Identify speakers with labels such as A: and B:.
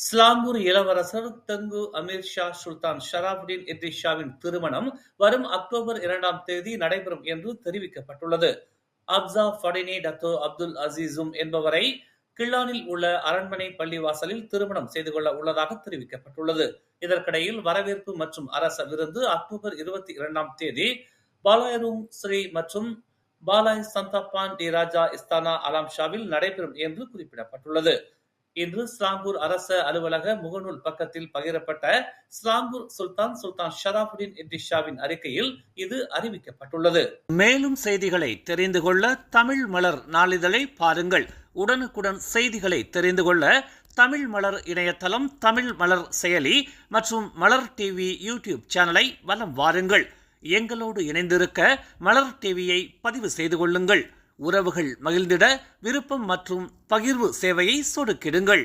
A: ஸ்லாங்கூர் இளவரசர் தங்கு அமீர் ஷா சுல்தான் ஷராபுடீன் இத்ரிஸ் ஷாவின் திருமணம் வரும் அக்டோபர் 2ஆம் தேதி நடைபெறும் என்று தெரிவிக்கப்பட்டுள்ளது. அப்சா ஃபடினி டத்தோ அப்துல் அசீசும் என்பவரை கிள்ளானில் உள்ள அரண்மனை பள்ளிவாசலில் திருமணம் செய்து கொள்ள உள்ளதாக தெரிவிக்கப்பட்டுள்ளது. இதற்கிடையில் வரவேற்பு மற்றும் அரச விருந்து அக்டோபர் 22ஆம் தேதி பாலாயரும் ஸ்ரீ மற்றும் பாலாய் சந்தாப்பான் டி ராஜா இஸ்தானா அலாம் ஷாவில் நடைபெறும் என்று குறிப்பிடப்பட்டுள்ளது. இன்று ஸ்லாங்கூர் அரச அலுவலக முகநூல் பக்கத்தில் பகிரப்பட்ட ஸ்லாங்கூர் சுல்தான் ஷராபுடீன் இத்ரிஸ் ஷாவின் அறிக்கையில் இது அறிவிக்கப்பட்டுள்ளது. மேலும் செய்திகளை தெரிந்து கொள்ள தமிழ் மலர் நாளிதழை பாருங்கள். உடனுக்குடன் செய்திகளை தெரிந்து கொள்ள தமிழ் மலர் இணையதளம், தமிழ் மலர் செயலி மற்றும் மலர் டிவி யூடியூப் சேனலை வலம் வாருங்கள். எங்களோடு இணைந்திருக்க மலர் டிவியை பதிவு செய்து கொள்ளுங்கள். உறவுகள் மகிழ்ந்திட விருப்பம் மற்றும் பகிர்வு சேவையை சொடுக்கிடுங்கள்.